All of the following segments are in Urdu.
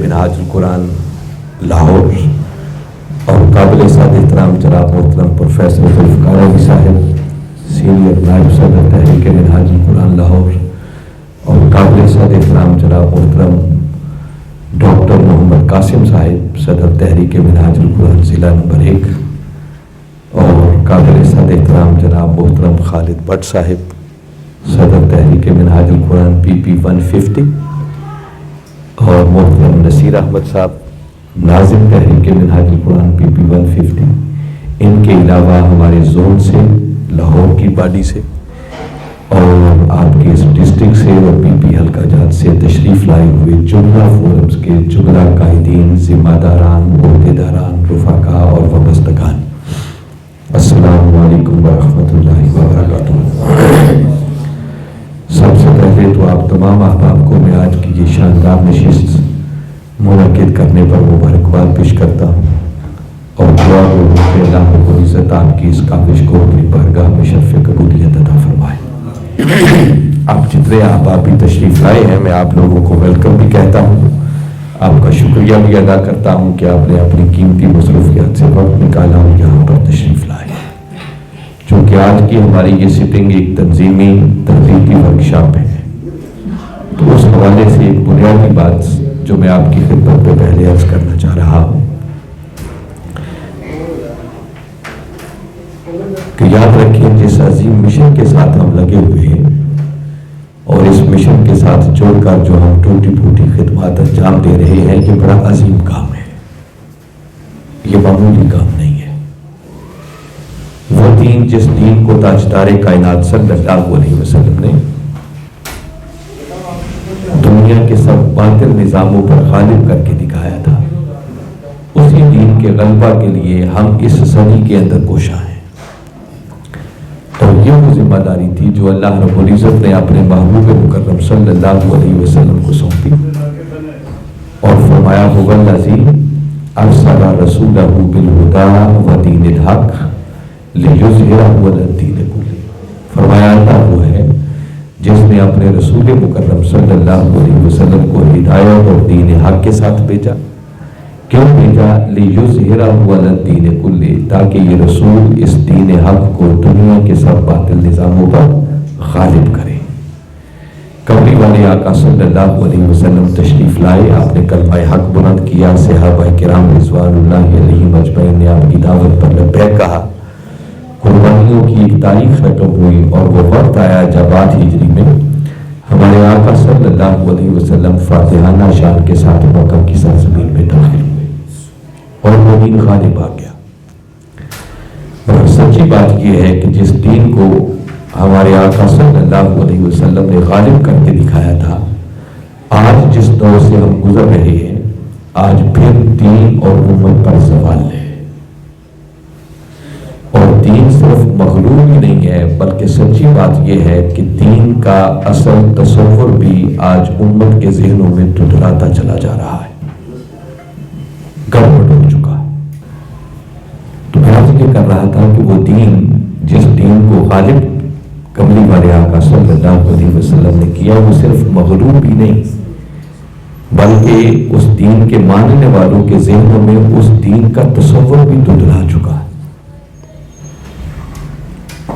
منہاج القرآن لاہور اور قابل سعد احترام جناب محترم پروفیسر ذوالفقار علی صاحب سینئر نائب صدر تحریک منہاج القرآن لاہور اور قابل سعد احترام جناب محترم ڈاکٹر محمد قاسم صاحب صدر تحریک منہاج القرآن ضلع نمبر 1 اور قابل سعد احترام جناب محترم خالد بٹ صاحب صدر تحریک منہاج القرآن PP 150 اور محترم نصیر احمد صاحب ناظم تحریک منہاج القرآن PP 150، ان کے علاوہ ہمارے زون سے لاہور کی باڈی سے اور آپ کے اس ڈسٹرکٹ سے اور PP حلقہ جات سے تشریف لائے ہوئے جملہ فورمز کے جملہ قائدین، ذمہ داران، عہدیداران، رفقا اور وابستگان، السلام علیکم ورحمۃ اللہ وبرکاتہ۔ سب سے پہلے تو آپ تمام احباب کو میں آج کی یہ شاندار نشست منعقد کرنے پر مبارکباد پیش کرتا ہوں اور دعا گو کہ اللہ رب العزت آپ کی اس کاوش کو اپنی بارگاہ میں شرف قبولیت عطا فرمائے۔ آپ جتنے احباب بھی تشریف لائے ہیں میں آپ لوگوں کو ویلکم بھی کہتا ہوں، آپ کا شکریہ بھی ادا کرتا ہوں کہ آپ نے اپنی قیمتی مصروفیات سے وقت نکالا اور یہاں پر تشریف لائے۔ چونکہ آج کی ہماری یہ سٹنگ ایک تنظیمی تحقیقی ورکشاپ ہے، تو اس حوالے سے ایک بنیادی بات جو میں آپ کی خدمت پہ پہلے عرض کرنا چاہ رہا ہوں کہ یاد رکھیں جس عظیم مشن کے ساتھ ہم لگے ہوئے ہیں اور اس مشن کے ساتھ جوڑ کر جو ہم ٹوٹی پھوٹی خدمات انجام دے رہے ہیں، یہ بڑا عظیم کام ہے، یہ معمولی کام نہیں ہے۔ وہ دین جس دین کو تاجدار کائنات صلی اللہ علیہ وسلم نے دنیا کے سب باطل نظاموں پر غالب کر کے دکھایا تھا، اسی دین کے غلبہ کے لیے ہم اس صدی کے اندر کوشاں ہیں، اور یہ وہ ذمہ داری تھی جو اللہ رب العزت نے اپنے محبوب مکرم صلی اللہ علیہ وسلم کو سونپی اور فرمایا هو الذی ارسل رسولہ بالہدی ودین الحق لیظہرہ علی الدین کلہ۔ فرمایا اللہ وہ ہے جس نے اپنے رسول مکرم صلی اللہ علیہ وسلم کو ہدایت اور دین حق کے ساتھ بھیجا۔ کیوں بھیجا؟ لیظہرہ علی الدین کلہ، تاکہ یہ رسول اس دین حق کو دنیا کے سب باطل نظاموں پر غالب کرے۔ کملی والے آقا صلی اللہ علیہ وسلم تشریف لائے، آپ نے کلمہ حق بلند کیا، صحابہ کرام رضوان اللہ علیہم اجمعین نے آپ کی دعوت پر لبیک کہا، قربانیوں کی ایک تاریخ رقم ہوئی اور وہ وقت آیا جب 8 ہجری میں ہمارے آقا صلی اللہ علیہ وسلم فاتحانہ شان کے ساتھ مکہ کی سرزمین میں داخل ہوئے اور وہ دین غالب آ گیا۔ اور سچی بات یہ ہے کہ جس دین کو ہمارے آقا صلی اللہ علیہ وسلم نے غالب کر کے دکھایا تھا، آج جس دور سے ہم گزر رہے ہیں، آج پھر دین اور امت پر زوال ہے، اور دین صرف مغلوب ہی نہیں ہے بلکہ سچی بات یہ ہے کہ دین کا اصل تصور بھی آج امت کے ذہنوں میں دھندلاتا چلا جا رہا ہے، گڑبڑ ہو چکا ہے۔ تو میں آج یہ کر رہا تھا کہ وہ دین جس دین کو غالب کملی والے آقا صلی اللہ علیہ وسلم نے کیا، وہ صرف مغلوب ہی نہیں بلکہ اس دین کے ماننے والوں کے ذہنوں میں اس دین کا تصور بھی دھندلا چکا ہے،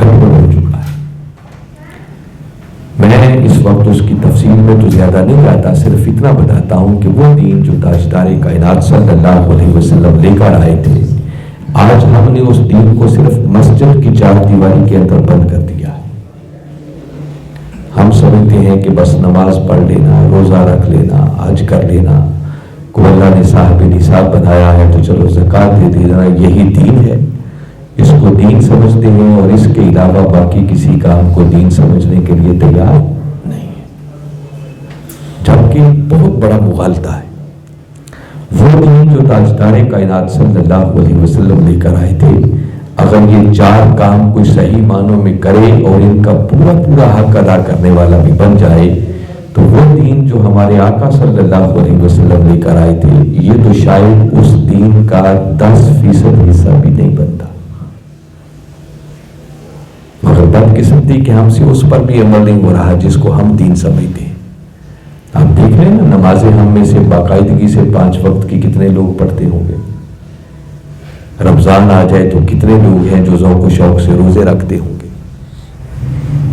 گڑبڑ ہو چکا ہے۔ میں اس وقت اس کی تفصیل میں تو زیادہ نہیں جاتا، صرف اتنا بتاتا ہوں کہ وہ دین جو تاجدار کائنات صلی اللہ علیہ وسلم لے کر آئے تھے، آج ہم نے اس دین کو صرف مسجد کی چار دیواری کے اندر بند کر دیا ہے۔ ہم سمجھتے ہیں کہ بس نماز پڑھ لینا، روزہ رکھ لینا، حج کر لینا، کو اللہ نے صاحب نصاب بنایا ہے تو چلو زکوٰۃ دے دینا، یہی دین ہے، اس کو دین سمجھتے ہیں اور اس کے علاوہ باقی کسی کام کو دین سمجھنے کے لیے تیار نہیں ہے، جبکہ بہت بڑا مغالطہ ہے۔ وہ دین جو تاجدار کائنات صلی اللہ علیہ وسلم لے کر آئے تھے، اگر یہ 4 کام کوئی صحیح معنوں میں کرے اور ان کا پورا پورا حق ادا کرنے والا بھی بن جائے، تو وہ دین جو ہمارے آقا صلی اللہ علیہ وسلم لے کر آئے تھے، یہ تو شاید اس دین کا 10% حصہ بھی نہیں بنتا۔ مگر بدقسمتی کہ ہم سے اس پر بھی عمل نہیں ہو رہا جس کو ہم دین سمجھتے ہیں۔ آپ دیکھ رہے ہیں نا نمازیں ہم میں سے باقاعدگی سے 5 وقت کی کتنے لوگ پڑھتے ہوں گے. رمضان آ جائے تو کتنے لوگ ہیں جو ذوق و شوق سے روزے رکھتے ہوں گے.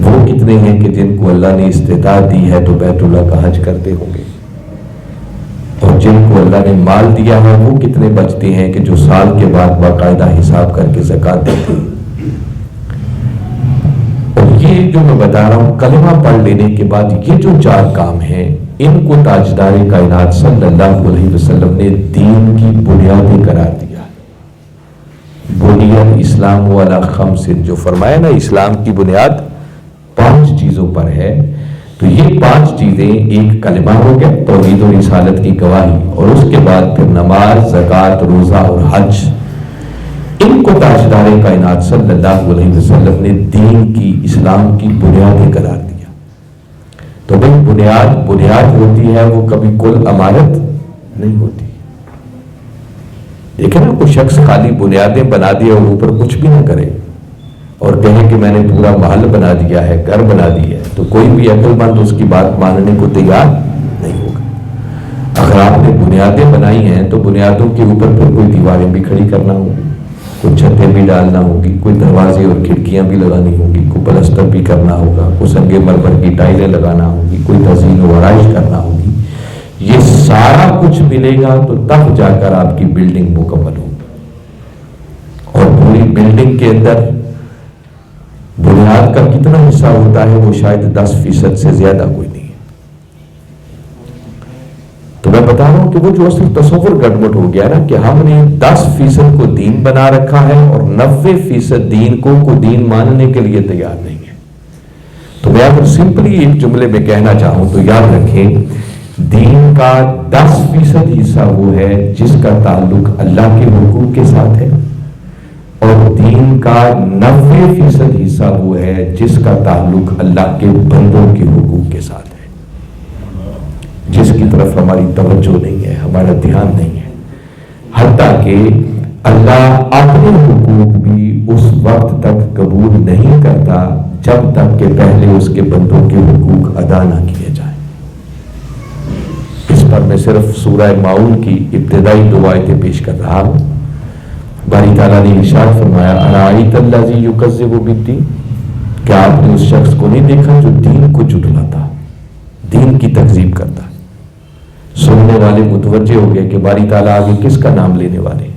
وہ کتنے ہیں کہ جن کو اللہ نے استطاعت دی ہے تو بیت اللہ کا حج کرتے ہوں گے. اور جن کو اللہ نے مال دیا ہے وہ کتنے بچتے ہیں کہ جو سال کے بعد باقاعدہ حساب کر کے زکوٰۃ دیتے ہیں. اور یہ جو میں بتا رہا ہوں کلمہ پڑھ لینے کے بعد یہ جو 4 کام ہیں ان کو تاجدار کائنات صلی اللہ علیہ وسلم نے دین کی بنیادیں قرار دیا. بنیاد اسلام والا خمس، جو فرمایا نا اسلام کی بنیاد 5 چیزوں پر ہے. تو یہ 5 چیزیں ایک کلمہ ہو گیا، توحید و رسالت کی گواہی، اور اس کے بعد پھر نماز، زکوٰۃ، روزہ اور حج. ان کو تاجدار کائنات صلی اللہ علیہ وسلم نے دین کی، اسلام کی بنیادیں قرار دیا. تو بھائی بنیاد ہوتی ہے، وہ کبھی کل عمارت نہیں ہوتی. دیکھیں نا کوئی شخص خالی بنیادیں بنا دیا اور اوپر کچھ بھی نہ کرے اور کہے کہ میں نے پورا محل بنا دیا ہے، گھر بنا دیا ہے، تو کوئی بھی عقل مند اس کی بات ماننے کو تیار نہیں ہوگا. اگر آپ نے بنیادیں بنائی ہیں تو بنیادوں کے اوپر پھر کوئی دیواریں بھی کھڑی کرنا ہوگی، کوئی چھتیں بھی ڈالنا ہوگی، کوئی دروازے اور کھڑکیاں بھی لگانی ہوگی، کوئی پلستر بھی کرنا ہوگا، کوئی سنگ مرمر کی ٹائلیں لگانا ہوگی، کوئی تزئین و آرائش کرنا ہوگی. یہ سارا کچھ ملے گا تو تب جا کر آپ کی بلڈنگ مکمل ہوگی. اور پوری بلڈنگ کے اندر بنیاد کا کتنا حصہ ہوتا ہے وہ شاید 10% سے زیادہ کوئی نہیں ہے. تو میں بتا رہا ہوں کہ وہ جو اصل تصور گڑبڑ ہو گیا نا کہ ہم نے 10% کو دین بنا رکھا ہے اور 90% دین کو دین ماننے کے لیے تیار نہیں ہے. تو میں اگر سمپلی ایک جملے میں کہنا چاہوں تو یاد رکھیں، دین کا 10% حصہ وہ ہے جس کا تعلق اللہ کے حقوق کے ساتھ ہے، اور دین کا 90% حصہ وہ ہے جس کا تعلق اللہ کے بندوں کے حقوق کے ساتھ ہے، جس کی طرف ہماری توجہ نہیں ہے، ہمارا دھیان نہیں ہے. حتیٰ کہ اللہ اپنے حقوق بھی اس وقت تک قبول نہیں کرتا جب تک کہ پہلے اس کے بندوں کے حقوق ادا نہ کیے جائیں. اس پر میں صرف سورہ ماؤن کی ابتدائی 2 آیتیں پیش کر رہا ہوں. باری تعالیٰ نے ارشاد فرمایا ارأیت الذی یکذب بالدین، کیا آپ نے اس شخص کو نہیں دیکھا جو دین کو جھٹلاتا، دین کی تکذیب کرتا. سننے والے متوجہ ہو گئے کہ باری تعالیٰ آگے کس کا نام لینے والے.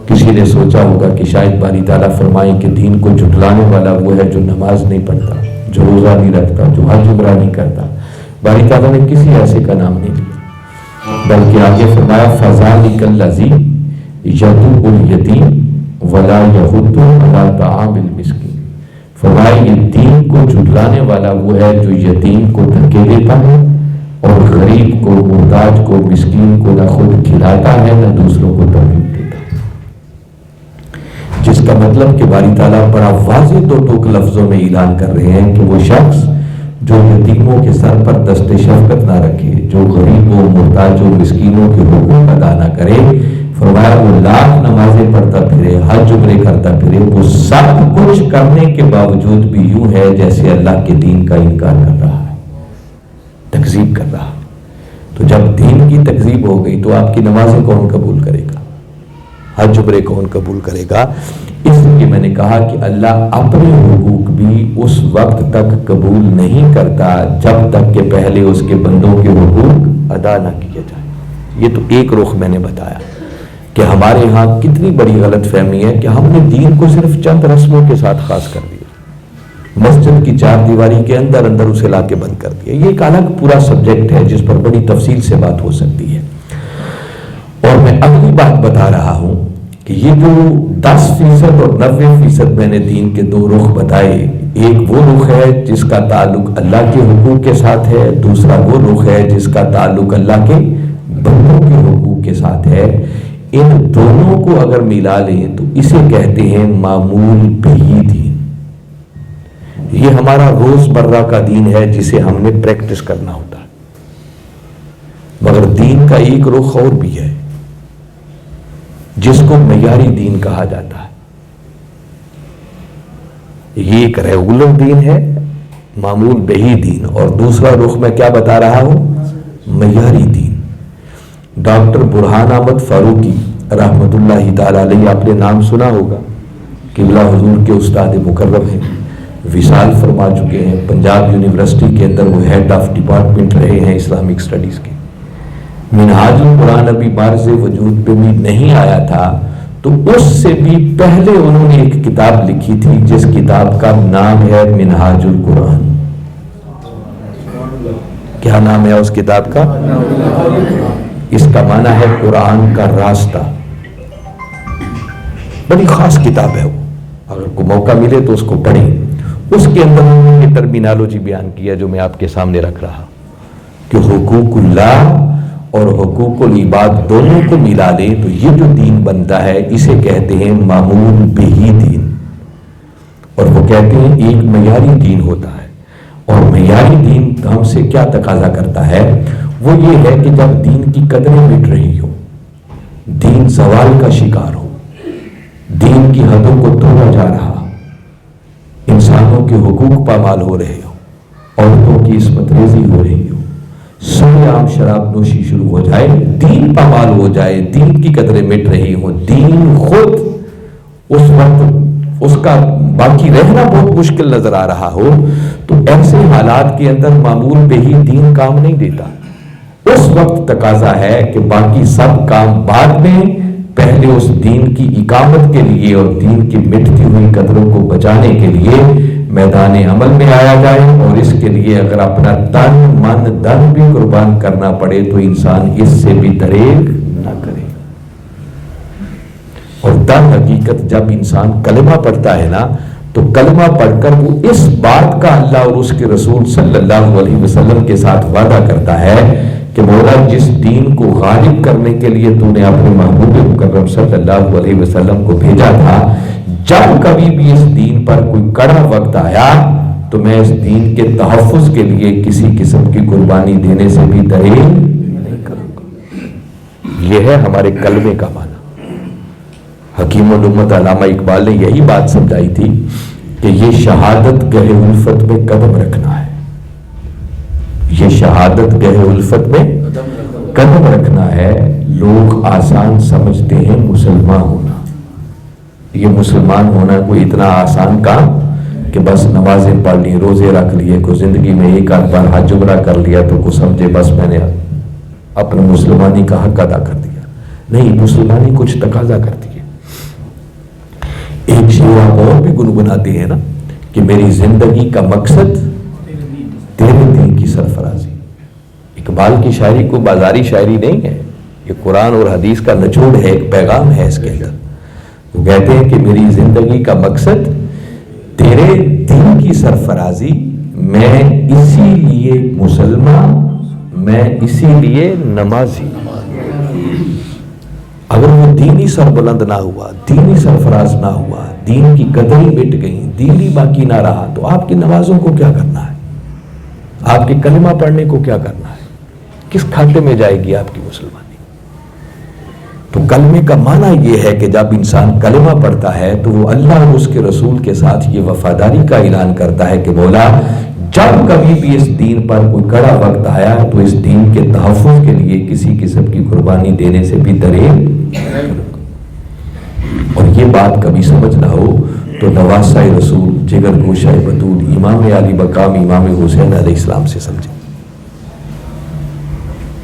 کسی نے سوچا ہوگا کہ شاید باری تعالیٰ فرمائیں کہ دین کو جھٹلانے والا وہ ہے جو نماز نہیں پڑھتا، جو روزہ نہیں رکھتا، جو حج عمرہ نہیں کرتا. باری تعالیٰ نے کسی ایسے کا نام نہیں لیا، بلکہ آگے فرمایا فذلک الذی یدعو الیتیم ولا یحض علی طعام المسکین. فرمایا یہ دین کو جھٹلانے والا وہ ہے جو یتیم کو دھکے دیتا ہے اور غریب کو، محتاج کو، مسکین کو نہ خود کھلاتا ہے نہ دوسروں کو ترغیب دیتا ہے. جس کا مطلب کہ باری تعالیٰ بڑا واضح 2 لفظوں میں اعلان کر رہے ہیں کہ وہ شخص جو یتیموں کے سر پر دست شفقت نہ رکھے، جو غریبوں، محتاجوں، مسکینوں کے حقوق ادا نہ کرے، فرمایا وہ لاکھ نمازیں پڑھتا پھرے، حج عمرے کرتا پھرے، وہ سب کچھ کرنے کے باوجود بھی یوں ہے جیسے اللہ کے دین کا انکار کر رہا ہے، تکذیب کر رہا. تو جب دین کی تکذیب ہو گئی تو آپ کی نمازیں کون قبول کرے گا، حج عمرے کون قبول کرے گا؟ اس لیے میں نے کہا کہ اللہ اپنے حقوق بھی اس وقت تک قبول نہیں کرتا جب تک کہ پہلے اس کے بندوں کے حقوق ادا نہ کیے جائیں. یہ تو ایک رخ میں نے بتایا کہ ہمارے ہاں کتنی بڑی غلط فہمی ہے کہ ہم نے دین کو صرف چند رسموں کے ساتھ خاص کر دیا، مسجد کی 4 دیواری کے اندر اسے لا کے بند کر دیا. یہ ایک الگ پورا سبجیکٹ ہے جس پر بڑی تفصیل سے بات ہو سکتی ہے. اور میں اگلی بات بتا رہا ہوں کہ یہ جو 10% اور 90% میں نے دین کے 2 رخ بتائے، ایک وہ رخ ہے جس کا تعلق اللہ کے حقوق کے ساتھ ہے، دوسرا وہ رخ ہے جس کا تعلق اللہ کے بندوں کے حقوق کے ساتھ ہے. ان دونوں کو اگر ملا لیں تو اسے کہتے ہیں معمول بہی دین. یہ ہمارا روز مرہ کا دین ہے جسے ہم نے پریکٹس کرنا ہوتا ہے. مگر دین کا ایک رخ اور بھی ہے جس کو معیاری دین کہا جاتا ہے. یہ ایک ریگولر دین ہے، معمول بہی دین، اور دوسرا رخ میں کیا بتا رہا ہوں، معیاری دین. ڈاکٹر برہان احمد فاروقی رحمۃ اللہ تعالی علیہ، آپ نے نام سنا ہوگا، قبلہ حضور کے استاد مکرم ہیں، وصال فرما چکے ہیں. پنجاب یونیورسٹی کے اندر وہ ہیڈ آف ڈپارٹمنٹ رہے ہیں اسلامک اسٹڈیز کے. منہاج القرآن ابھی بارز وجود پہ بھی نہیں آیا تھا، تو اس سے بھی پہلے انہوں نے ایک کتاب لکھی تھی جس کتاب کا نام ہے منہاج القرآن. کیا نام ہے اس کتاب کا؟ اس کا معنی ہے قرآن کا راستہ. بڑی خاص کتاب ہے وہ، اگر کو موقع ملے تو اس کو پڑھیں. اس کے اندر انہوں نے ٹرمینالوجی بیان کیا جو میں آپ کے سامنے رکھ رہا کہ حقوق اللہ اور حقوق العباد دونوں کو ملا لیں تو یہ جو دین بنتا ہے اسے کہتے ہیں معمول بہی دین. اور وہ کہتے ہیں ایک معیاری دین ہوتا ہے. اور معیاری دین ہم سے کیا تقاضا کرتا ہے؟ وہ یہ ہے کہ جب دین کی قدریں مٹ رہی ہو، دین زوال کا شکار ہو، دین کی حدوں کو توڑا جا رہا، انسانوں کے حقوق پامال ہو رہے ہو، عورتوں کی عصمت ریزی ہو رہی ہو، سوئے عام شراب نوشی شروع ہو جائے، دین پامال ہو جائے، دین کی قدریں مٹ رہی ہوں، دین خود اس وقت اس کا باقی رہنا بہت مشکل نظر آ رہا ہو، تو ایسے حالات کے اندر معمول پہ ہی دین کام نہیں دیتا. اس وقت تقاضا ہے کہ باقی سب کام بعد میں، پہلے اس دین کی اقامت کے لیے اور دین کی مٹتی ہوئی قدروں کو بچانے کے لیے میدان عمل میں آیا جائے. اور اس کے لیے اگر اپنا تن من دن بھی قربان کرنا پڑے تو انسان اس سے بھی دریغ نہ کرے. اور در حقیقت جب انسان کلمہ پڑھتا ہے نا، تو کلمہ پڑھ کر وہ اس بات کا اللہ اور اس کے رسول صلی اللہ علیہ وسلم کے ساتھ وعدہ کرتا ہے کہ مولا جس دین کو غالب کرنے کے لیے تو نے اپنے محبوب مکرم صلی اللہ علیہ وسلم کو بھیجا تھا، جب کبھی بھی اس دین پر کوئی کڑا وقت آیا تو میں اس دین کے تحفظ کے لیے کسی قسم کی قربانی دینے سے بھی دریغ نہیں کروں گا. یہ ہے ہمارے کلمے کا معنی. حکیم الامت علامہ اقبال نے یہی بات سمجھائی تھی کہ یہ شہادت گہے الفت میں قدم رکھنا ہے. یہ شہادت گہے الفت میں قدم رکھنا ہے. لوگ آسان سمجھتے ہیں مسلمان ہونا. یہ مسلمان ہونا کوئی اتنا آسان کام کہ بس نمازیں پڑھ لی، روزے رکھ لیے، کو زندگی میں ایک آدھ بار حج عمرہ کر لیا تو کو سمجھے بس میں نے اپنے مسلمانی کا حق ادا کر دیا. نہیں، مسلمانی کچھ تقاضا کرتی ہے. ایک شعر آپ اور بھی گنگناتے ہیں نا کہ میری زندگی کا مقصد تیرے دین کی سرفرازی. اقبال کی شاعری کو بازاری شاعری نہیں ہے، یہ قرآن اور حدیث کا نچوڑ ہے، ایک پیغام ہے اس کے اندر. وہ کہتے ہیں کہ میری زندگی کا مقصد تیرے دین کی سرفرازی، میں اسی لیے مسلمان، میں اسی لیے نمازی. اگر وہ دینی سربلند نہ ہوا، دینی سرفراز نہ ہوا، دین کی قدریں مٹ گئیں، دین ہی باقی نہ رہا، تو آپ کی نمازوں کو کیا کرنا ہے؟ آپ کے کلمہ پڑھنے کو کیا کرنا ہے؟ کس کھاتے میں جائے گی آپ کی مسلمانی؟ تو کلمے کا معنی یہ ہے کہ جب انسان کلمہ پڑھتا ہے تو وہ اللہ اور اس کے رسول کے ساتھ یہ وفاداری کا اعلان کرتا ہے کہ مولا جب کبھی بھی اس دین پر کوئی کڑا وقت آیا تو اس دین کے تحفظ کے لیے کسی قسم کی قربانی دینے سے بھی دریغ. اور یہ بات کبھی سمجھ نہ ہو تو نواسہ رسول، جگر گوشہ بطول، امام علی مقام امام حسین علیہ السلام سے سمجھیں.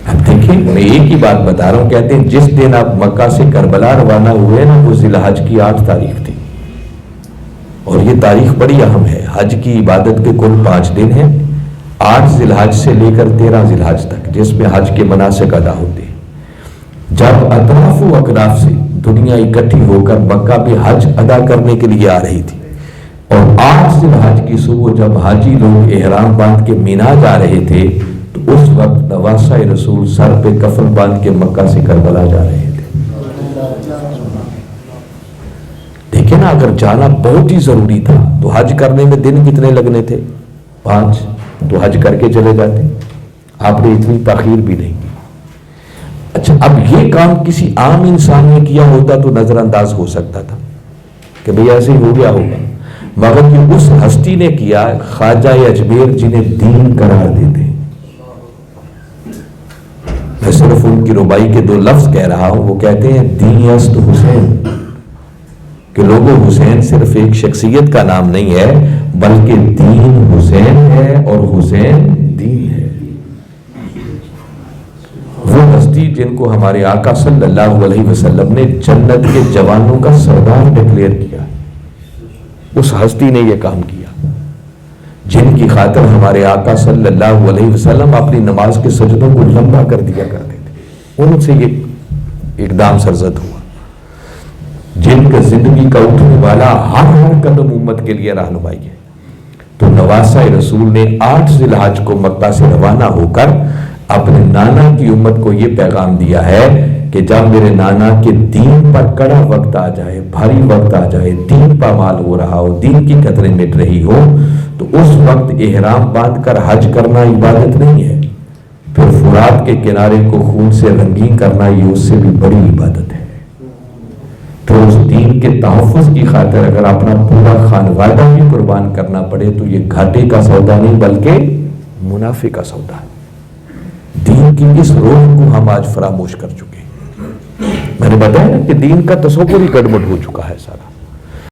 اب دیکھیں، میں ایک ہی بات بتا رہا ہوں. کہتے ہیں جس دن آپ مکہ سے کربلا روانہ ہوئے نا، وہ ذی الحج کی 8 تاریخ تھی. اور یہ تاریخ بڑی اہم ہے. حج کی عبادت کے کل 5 دن ہیں، 8 ذی الحج سے لے کر 13 ذی الحج تک، جس میں حج کے مناسک ادا ہوتے ہیں. جب اطراف و اکناف سے دنیا اکٹھی ہو کر مکہ میں حج ادا کرنے کے لیے آ رہی تھی، اور 8 ذی الحج کی صبح جب حاجی لوگ احرام باندھ کے مینا جا رہے تھے تو اس وقت نواسہ رسول سر پہ کفن باندھ کے مکہ سے کربلا جا رہے تھے. دیکھیں نا، اگر جانا بہت ہی ضروری تھا تو حج کرنے میں دن کتنے لگنے تھے؟ 5. تو حج کر کے چلے جاتے. آپ نے اتنی تاخیر بھی نہیں کی. اچھا، اب یہ کام کسی عام انسان نے کیا ہوتا تو نظر انداز ہو سکتا تھا کہ بھئی ایسے ہی ہو گیا ہوگا، مگر یہ اس ہستی نے کیا، خواجہ اجمیر جنہیں دین قرار دیتے ہیں. میں صرف ان کی ربائی کے 2 لفظ کہہ رہا ہوں. وہ کہتے ہیں دین است حسین، کہ لوگوں حسین صرف ایک شخصیت کا نام نہیں ہے بلکہ دین حسین ہے اور حسین دین ہے. وہ ہستی جن کو ہمارے آقا صلی اللہ علیہ وسلم نے جنت کے جوانوں کا سردار ڈکلیئر کیا، اس ہستی نے یہ کام کیا جن کی خاطر ہمارے آقا صلی اللہ علیہ وسلم اپنی نماز کے سجدوں کو لمبا کر دیا کرتے تھے. ان سے یہ اقدام سرزد ہوا، جن کا زندگی کا اٹھنے والا ہر قدم امت کے لیے رہنمائی ہے. تو نواسہ رسول نے 8 ذی الحج کو مکہ سے روانہ ہو کر اپنے نانا کی امت کو یہ پیغام دیا ہے کہ جب میرے نانا کے دین پر کڑا وقت آ جائے، بھاری وقت آ جائے، دین پامال ہو رہا ہو، دین کی قدریں مٹ رہی ہو، تو اس وقت احرام باندھ کر حج کرنا عبادت نہیں ہے، پھر فرات کے کنارے کو خون سے رنگین کرنا یہ اس سے بھی بڑی عبادت ہے. تو اس دین کے تحفظ کی خاطر اگر اپنا پورا خانوادہ بھی قربان کرنا پڑے تو یہ گھاٹے کا سودا نہیں بلکہ منافع کا سودا ہے. دین کی اس روح کو ہم آج فراموش کر چکے ہیں. میں نے بتایا نا کہ دین کا تصور ہی گڑبڑ ہو چکا ہے سارا.